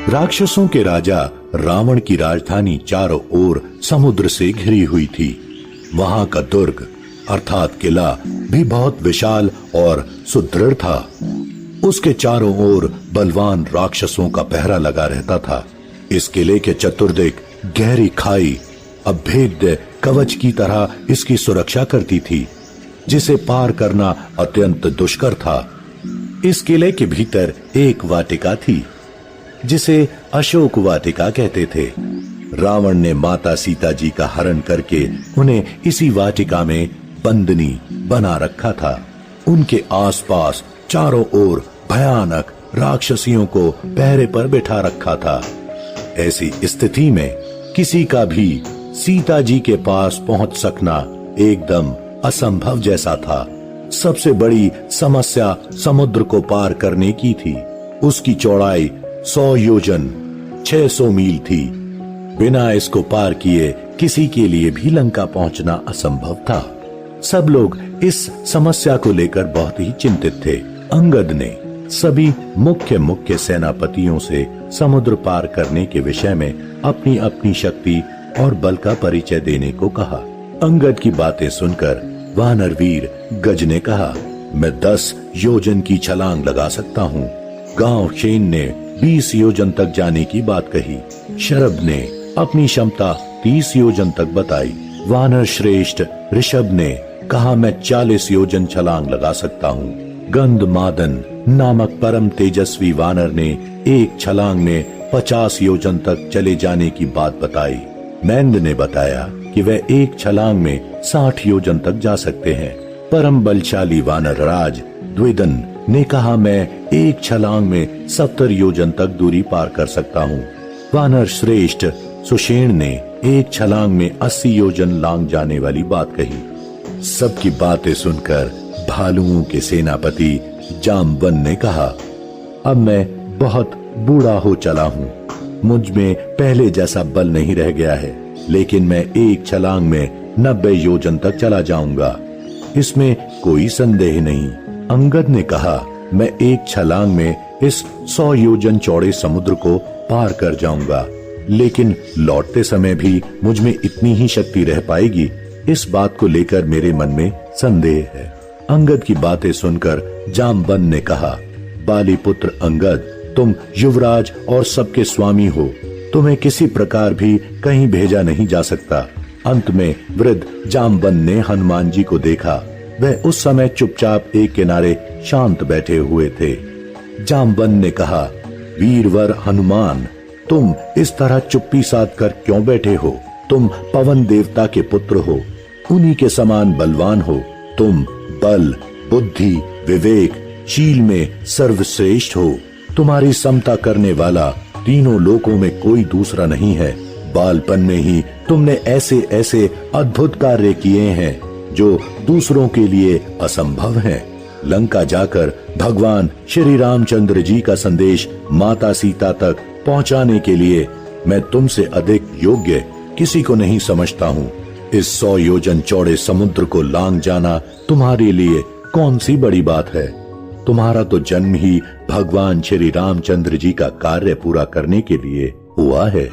राक्षसों के राजा रावण की राजधानी चारों ओर समुद्र से घिरी हुई थी। वहां का दुर्ग अर्थात किला भी बहुत विशाल और सुदृढ़ था। उसके चारों ओर बलवान राक्षसों का पहरा लगा रहता था। इस किले के चतुर्दिक गहरी खाई अभेद्य कवच की तरह इसकी सुरक्षा करती थी, जिसे पार करना अत्यंत दुष्कर था। इस किले के भीतर एक वाटिका थी, जिसे अशोक वाटिका कहते थे। रावण ने माता सीता जी का हरण करके उन्हें इसी वाटिका में बंदनी बना रखा था। उनके आसपास चारों ओर भयानक राक्षसियों को पहरे पर बिठा रखा था। ऐसी स्थिति में किसी का भी सीता जी के पास पहुंच सकना एकदम असंभव जैसा था। सबसे बड़ी समस्या समुद्र को पार करने की थी। उसकी चौड़ाई 100 योजन 600 मील थी। बिना इसको पार किए किसी के लिए भी लंका पहुंचना असंभव था। सब लोग इस समस्या को लेकर बहुत ही चिंतित थे। अंगद ने सभी मुख्य सेनापतियों से समुद्र पार करने के विषय में अपनी अपनी शक्ति और बल का परिचय देने को कहा। अंगद की बातें सुनकर वानरवीर गज ने कहा, मैं 10 योजन की छलांग लगा सकता हूँ। गांव शेन ने 20 योजन तक जाने की बात कही। शरभ ने अपनी क्षमता 30 योजन तक बताई। वानर श्रेष्ठ ऋषभ ने कहा, मैं 40 योजन छलांग लगा सकता हूँ। गंधमादन नामक परम तेजस्वी वानर ने एक छलांग में 50 योजन तक चले जाने की बात बताई। मैंद ने बताया कि वह एक छलांग में 60 योजन तक जा सकते हैं। परम बलशाली वानर राज द्विदन ने कहा, मैं एक छलांग में 70 योजन तक दूरी पार कर सकता हूँ। वानर श्रेष्ठ सुषेण ने एक छलांग में 80 योजन लांग जाने वाली बात कही। सबकी बातें सुनकर भालुओं के सेनापति जामवन ने कहा, अब मैं बहुत बूढ़ा हो चला हूँ। मुझ में पहले जैसा बल नहीं रह गया है, लेकिन मैं एक छलांग में 90 योजन तक चला जाऊंगा, इसमें कोई संदेह नहीं। अंगद ने कहा, मैं एक छलांग में इस 100 योजन चौड़े समुद्र को पार कर जाऊंगा, लेकिन लौटते समय भी मुझ में इतनी ही शक्ति रह पाएगी, इस बात को लेकर मेरे मन में संदेह है। अंगद की बातें सुनकर जामवन ने कहा, बाली पुत्र अंगद, तुम युवराज और सबके स्वामी हो, तुम्हें किसी प्रकार भी कहीं भेजा नहीं जा सकता। अंत में वृद्ध जामवन ने हनुमान जी को देखा। वह उस समय चुपचाप एक किनारे शांत बैठे हुए थे। जामवन ने कहा, वीरवर हनुमान, तुम इस तरह चुप्पी साध कर क्यों बैठे हो? तुम पवन देवता के पुत्र हो, उन्हीं के समान बलवान हो। तुम बल, बुद्धि, विवेक, शील में सर्वश्रेष्ठ हो। तुम्हारी समता करने वाला तीनों लोकों में कोई दूसरा नहीं है। बालपन में ही तुमने ऐसे ऐसे अद्भुत कार्य किए हैं जो दूसरों के लिए असंभव हैं। लंका जाकर भगवान श्री रामचंद्र जी का संदेश माता सीता तक पहुंचाने के लिए मैं तुमसे अधिक योग्य किसी को नहीं समझता हूँ। इस 100 योजन चौड़े समुद्र को लांग जाना तुम्हारे लिए कौन सी बड़ी बात है? तुम्हारा तो जन्म ही भगवान श्री रामचंद्र जी का कार्य पूरा करने के लिए हुआ है।